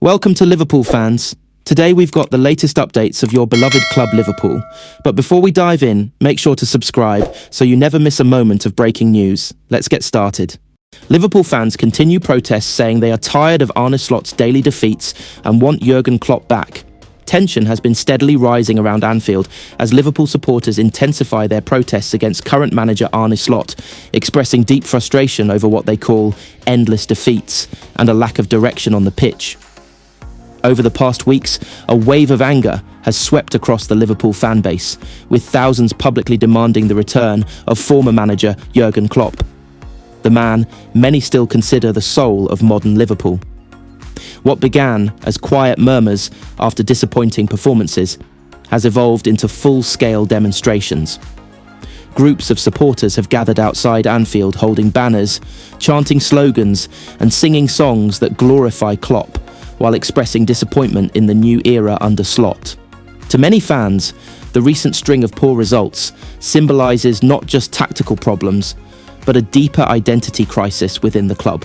Welcome to Liverpool fans. Today we've got the latest updates of your beloved club Liverpool. But before we dive in, make sure to subscribe so you never miss a moment of breaking news. Let's get started. Liverpool fans continue protests saying they are tired of Arne Slot's daily defeats and want Jurgen Klopp back. Tension has been steadily rising around Anfield as Liverpool supporters intensify their protests against current manager Arne Slot, expressing deep frustration over what they call endless defeats and a lack of direction on the pitch. Over the past weeks, a wave of anger has swept across the Liverpool fan base, with thousands publicly demanding the return of former manager Jurgen Klopp, the man many still consider the soul of modern Liverpool. What began as quiet murmurs after disappointing performances has evolved into full-scale demonstrations. Groups of supporters have gathered outside Anfield holding banners, chanting slogans and singing songs that glorify Klopp, while expressing disappointment in the new era under Slot. To many fans, the recent string of poor results symbolises not just tactical problems, but a deeper identity crisis within the club.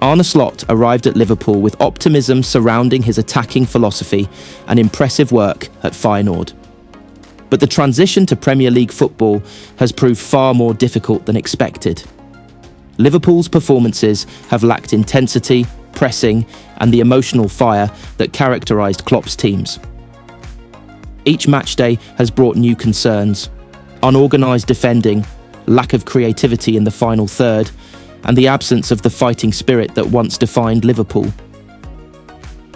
Arne Slot arrived at Liverpool with optimism surrounding his attacking philosophy and impressive work at Feyenoord. But the transition to Premier League football has proved far more difficult than expected. Liverpool's performances have lacked intensity, pressing, and the emotional fire that characterised Klopp's teams. Each matchday has brought new concerns: unorganised defending, lack of creativity in the final third, and the absence of the fighting spirit that once defined Liverpool.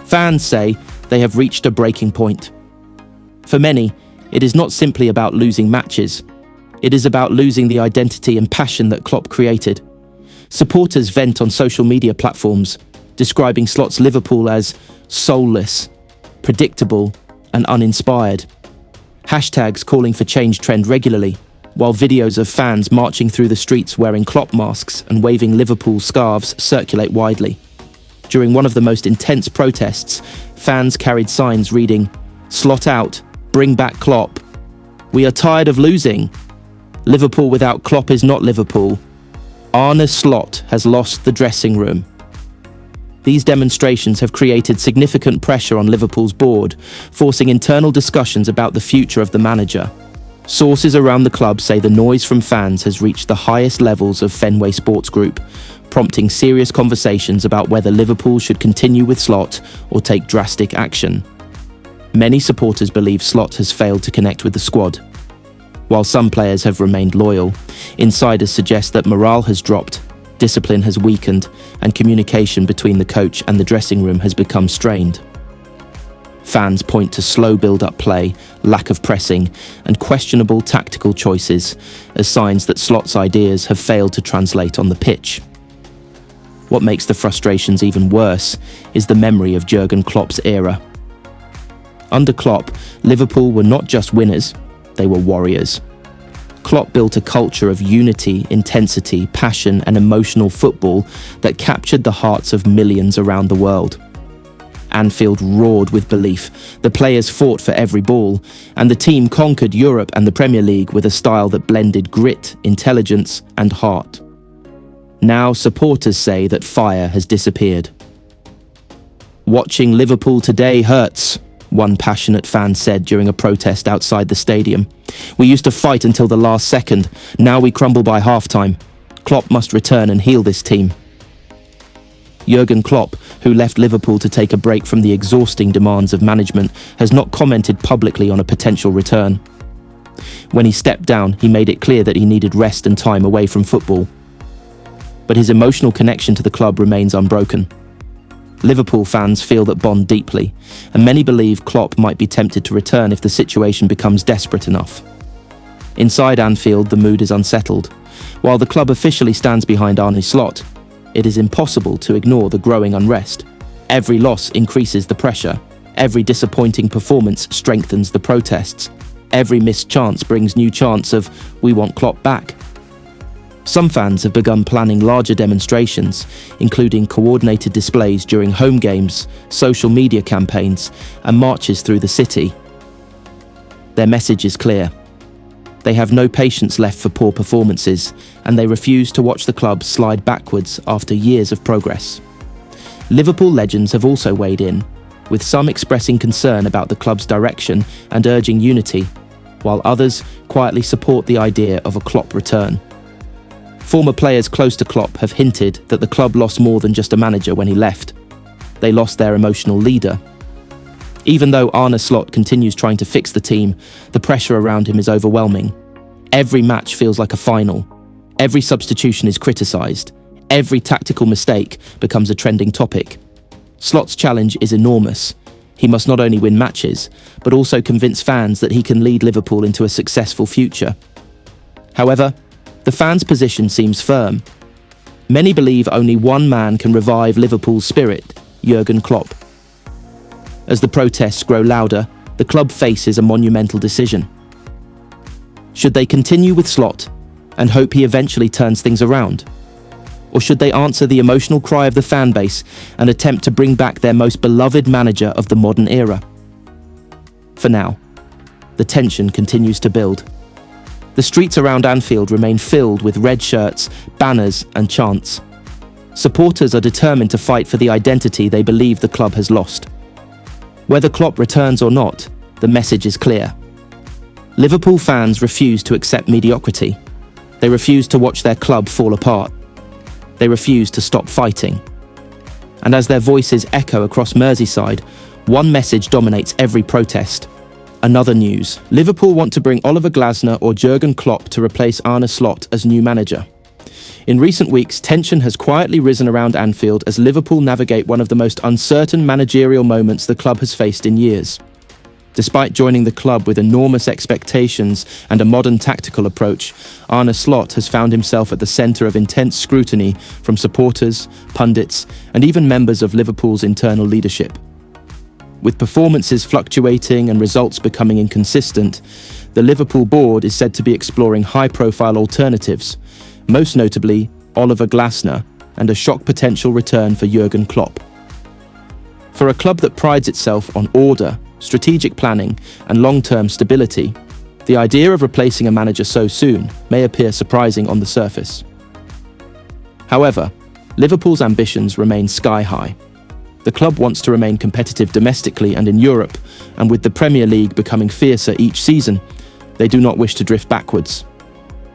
Fans say they have reached a breaking point. For many, it is not simply about losing matches. It is about losing the identity and passion that Klopp created. Supporters vent on social media platforms, describing Slot's Liverpool as soulless, predictable, and uninspired. Hashtags calling for change trend regularly, while videos of fans marching through the streets wearing Klopp masks and waving Liverpool scarves circulate widely. During one of the most intense protests, fans carried signs reading, "Slot out, bring back Klopp. We are tired of losing. Liverpool without Klopp is not Liverpool. Arne Slot has lost the dressing room." These demonstrations have created significant pressure on Liverpool's board, forcing internal discussions about the future of the manager. Sources around the club say the noise from fans has reached the highest levels of Fenway Sports Group, prompting serious conversations about whether Liverpool should continue with Slot or take drastic action. Many supporters believe Slot has failed to connect with the squad. While some players have remained loyal, insiders suggest that morale has dropped, discipline has weakened, and communication between the coach and the dressing room has become strained. Fans point to slow build-up play, lack of pressing, and questionable tactical choices as signs that Slot's ideas have failed to translate on the pitch. What makes the frustrations even worse is the memory of Jurgen Klopp's era. Under Klopp, Liverpool were not just winners, they were warriors. Klopp built a culture of unity, intensity, passion, and emotional football that captured the hearts of millions around the world. Anfield roared with belief, the players fought for every ball, and the team conquered Europe and the Premier League with a style that blended grit, intelligence, and heart. Now supporters say that fire has disappeared. "Watching Liverpool today hurts," one passionate fan said during a protest outside the stadium. "We used to fight until the last second. Now we crumble by halftime. Klopp must return and heal this team." Jurgen Klopp, who left Liverpool to take a break from the exhausting demands of management, has not commented publicly on a potential return. When he stepped down, he made it clear that he needed rest and time away from football. But his emotional connection to the club remains unbroken. Liverpool fans feel that bond deeply, and many believe Klopp might be tempted to return if the situation becomes desperate enough. Inside Anfield, the mood is unsettled. While the club officially stands behind Arne Slot, it is impossible to ignore the growing unrest. Every loss increases the pressure. Every disappointing performance strengthens the protests. Every missed chance brings new chants of "we want Klopp back." Some fans have begun planning larger demonstrations, including coordinated displays during home games, social media campaigns, and marches through the city. Their message is clear. They have no patience left for poor performances, and they refuse to watch the club slide backwards after years of progress. Liverpool legends have also weighed in, with some expressing concern about the club's direction and urging unity, while others quietly support the idea of a Klopp return. Former players close to Klopp have hinted that the club lost more than just a manager when he left. They lost their emotional leader. Even though Arne continues trying to fix the team, the pressure around him is overwhelming. Every match feels like a final. Every substitution is criticised. Every tactical mistake becomes a trending topic. Slot's challenge is enormous. He must not only win matches, but also convince fans that he can lead Liverpool into a successful future. However, the fans' position seems firm. Many believe only one man can revive Liverpool's spirit, Jurgen Klopp. As the protests grow louder, the club faces a monumental decision. Should they continue with Slot and hope he eventually turns things around? Or should they answer the emotional cry of the fan base and attempt to bring back their most beloved manager of the modern era? For now, the tension continues to build. The streets around Anfield remain filled with red shirts, banners, and chants. Supporters are determined to fight for the identity they believe the club has lost. Whether Klopp returns or not, the message is clear. Liverpool fans refuse to accept mediocrity. They refuse to watch their club fall apart. They refuse to stop fighting. And as their voices echo across Merseyside, one message dominates every protest. Another news. Liverpool want to bring Oliver Glasner or Jurgen Klopp to replace Arne Slot as new manager. In recent weeks, tension has quietly risen around Anfield as Liverpool navigate one of the most uncertain managerial moments the club has faced in years. Despite joining the club with enormous expectations and a modern tactical approach, Arne Slot has found himself at the centre of intense scrutiny from supporters, pundits, and even members of Liverpool's internal leadership. With performances fluctuating and results becoming inconsistent, the Liverpool board is said to be exploring high-profile alternatives, most notably Oliver Glasner and a shock potential return for Jurgen Klopp. For a club that prides itself on order, strategic planning, and long-term stability, the idea of replacing a manager so soon may appear surprising on the surface. However, Liverpool's ambitions remain sky-high. The club wants to remain competitive domestically and in Europe, and with the Premier League becoming fiercer each season, they do not wish to drift backwards.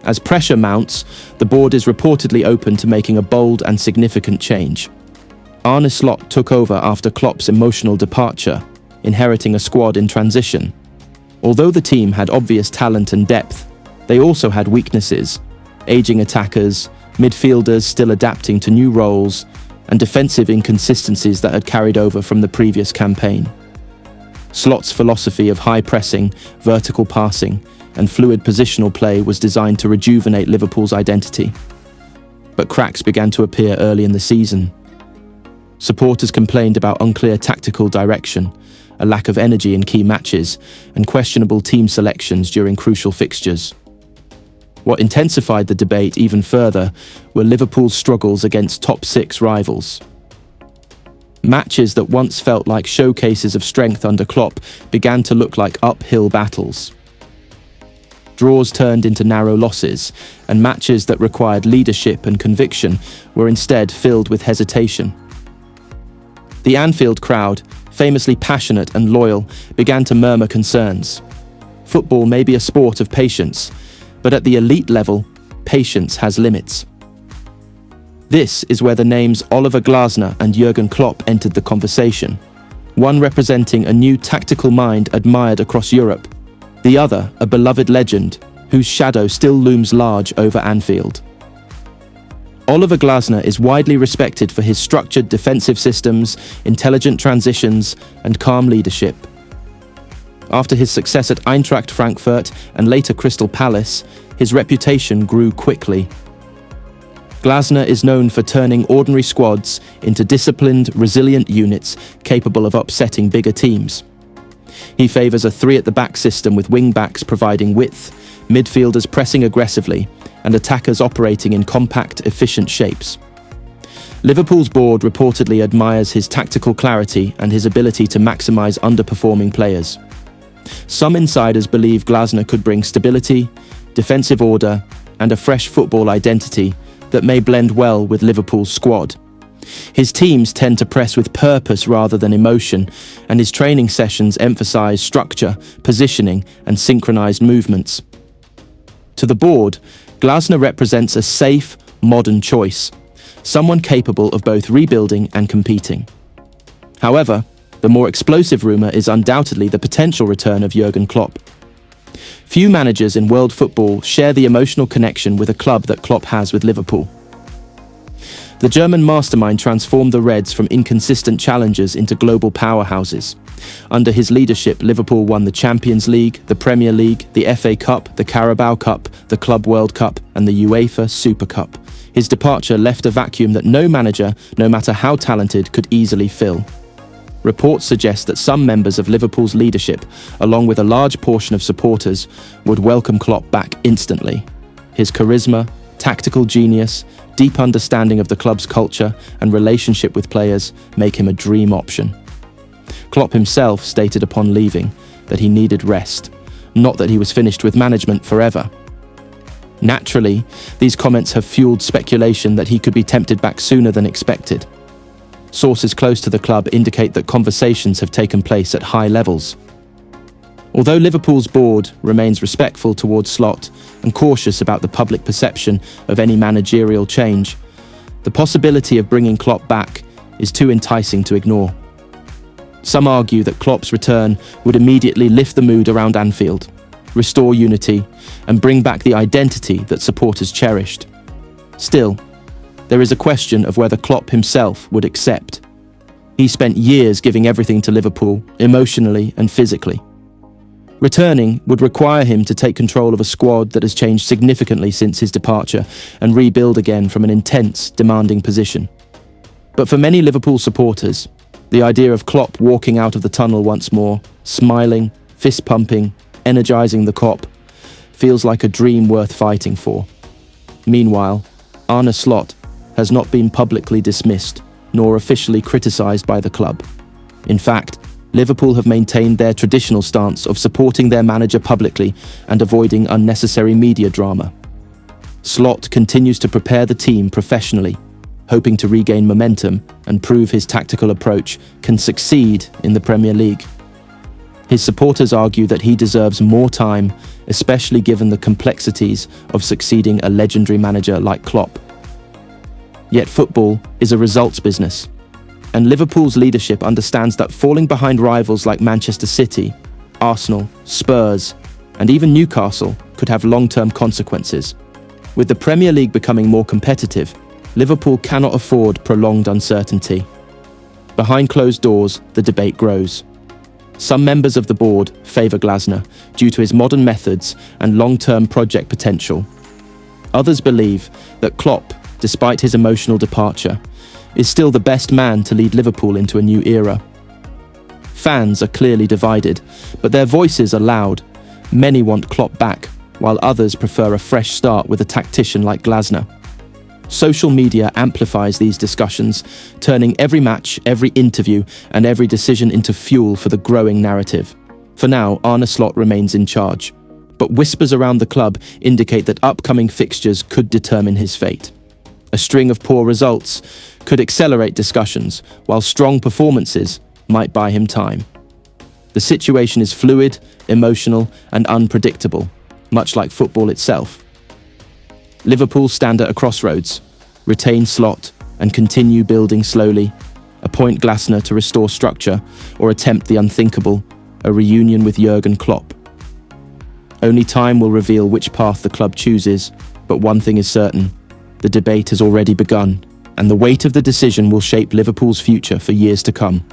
As pressure mounts, the board is reportedly open to making a bold and significant change. Arne Slot took over after Klopp's emotional departure, inheriting a squad in transition. Although the team had obvious talent and depth, they also had weaknesses: aging attackers, midfielders still adapting to new roles, and defensive inconsistencies that had carried over from the previous campaign. Slot's philosophy of high pressing, vertical passing, and fluid positional play was designed to rejuvenate Liverpool's identity. But cracks began to appear early in the season. Supporters complained about unclear tactical direction, a lack of energy in key matches, and questionable team selections during crucial fixtures. What intensified the debate even further were Liverpool's struggles against top-six rivals. Matches that once felt like showcases of strength under Klopp began to look like uphill battles. Draws turned into narrow losses, and matches that required leadership and conviction were instead filled with hesitation. The Anfield crowd, famously passionate and loyal, began to murmur concerns. Football may be a sport of patience, but at the elite level, patience has limits. This is where the names Oliver Glasner and Jurgen Klopp entered the conversation, one representing a new tactical mind admired across Europe, the other a beloved legend whose shadow still looms large over Anfield. Oliver Glasner is widely respected for his structured defensive systems, intelligent transitions, and calm leadership. After his success at Eintracht Frankfurt and later Crystal Palace, his reputation grew quickly. Glasner is known for turning ordinary squads into disciplined, resilient units capable of upsetting bigger teams. He favours a three-at-the-back system with wing-backs providing width, midfielders pressing aggressively, and attackers operating in compact, efficient shapes. Liverpool's board reportedly admires his tactical clarity and his ability to maximise underperforming players. Some insiders believe Glasner could bring stability, defensive order, and a fresh football identity that may blend well with Liverpool's squad. His teams tend to press with purpose rather than emotion, and his training sessions emphasize structure, positioning, and synchronized movements. To the board, Glasner represents a safe, modern choice, someone capable of both rebuilding and competing. However, the more explosive rumor is undoubtedly the potential return of Jurgen Klopp. Few managers in world football share the emotional connection with a club that Klopp has with Liverpool. The German mastermind transformed the Reds from inconsistent challengers into global powerhouses. Under his leadership, Liverpool won the Champions League, the Premier League, the FA Cup, the Carabao Cup, the Club World Cup, and the UEFA Super Cup. His departure left a vacuum that no manager, no matter how talented, could easily fill. Reports suggest that some members of Liverpool's leadership, along with a large portion of supporters, would welcome Klopp back instantly. His charisma, tactical genius, deep understanding of the club's culture, and relationship with players make him a dream option. Klopp himself stated upon leaving that he needed rest, not that he was finished with management forever. Naturally, these comments have fueled speculation that he could be tempted back sooner than expected. Sources close to the club indicate that conversations have taken place at high levels. Although Liverpool's board remains respectful towards Slot and cautious about the public perception of any managerial change, the possibility of bringing Klopp back is too enticing to ignore. Some argue that Klopp's return would immediately lift the mood around Anfield, restore unity, and bring back the identity that supporters cherished. Still, there is a question of whether Klopp himself would accept. He spent years giving everything to Liverpool, emotionally and physically. Returning would require him to take control of a squad that has changed significantly since his departure and rebuild again from an intense, demanding position. But for many Liverpool supporters, the idea of Klopp walking out of the tunnel once more, smiling, fist-pumping, energising the Kop, feels like a dream worth fighting for. Meanwhile, Arne Slot has not been publicly dismissed nor officially criticised by the club. In fact, Liverpool have maintained their traditional stance of supporting their manager publicly and avoiding unnecessary media drama. Slot continues to prepare the team professionally, hoping to regain momentum and prove his tactical approach can succeed in the Premier League. His supporters argue that he deserves more time, especially given the complexities of succeeding a legendary manager like Klopp. Yet football is a results business, and Liverpool's leadership understands that falling behind rivals like Manchester City, Arsenal, Spurs, and even Newcastle could have long-term consequences. With the Premier League becoming more competitive, Liverpool cannot afford prolonged uncertainty. Behind closed doors, the debate grows. Some members of the board favour Glasner due to his modern methods and long-term project potential. Others believe that Klopp, despite his emotional departure, is still the best man to lead Liverpool into a new era. Fans are clearly divided, but their voices are loud. Many want Klopp back, while others prefer a fresh start with a tactician like Glasner. Social media amplifies these discussions, turning every match, every interview, and every decision into fuel for the growing narrative. For now, Arne Slot remains in charge, but whispers around the club indicate that upcoming fixtures could determine his fate. A string of poor results could accelerate discussions, while strong performances might buy him time. The situation is fluid, emotional, and unpredictable, much like football itself. Liverpool stand at a crossroads, retain Slot and continue building slowly, appoint Glasner to restore structure, or attempt the unthinkable, a reunion with Jurgen Klopp. Only time will reveal which path the club chooses, but one thing is certain: the debate has already begun, and the weight of the decision will shape Liverpool's future for years to come.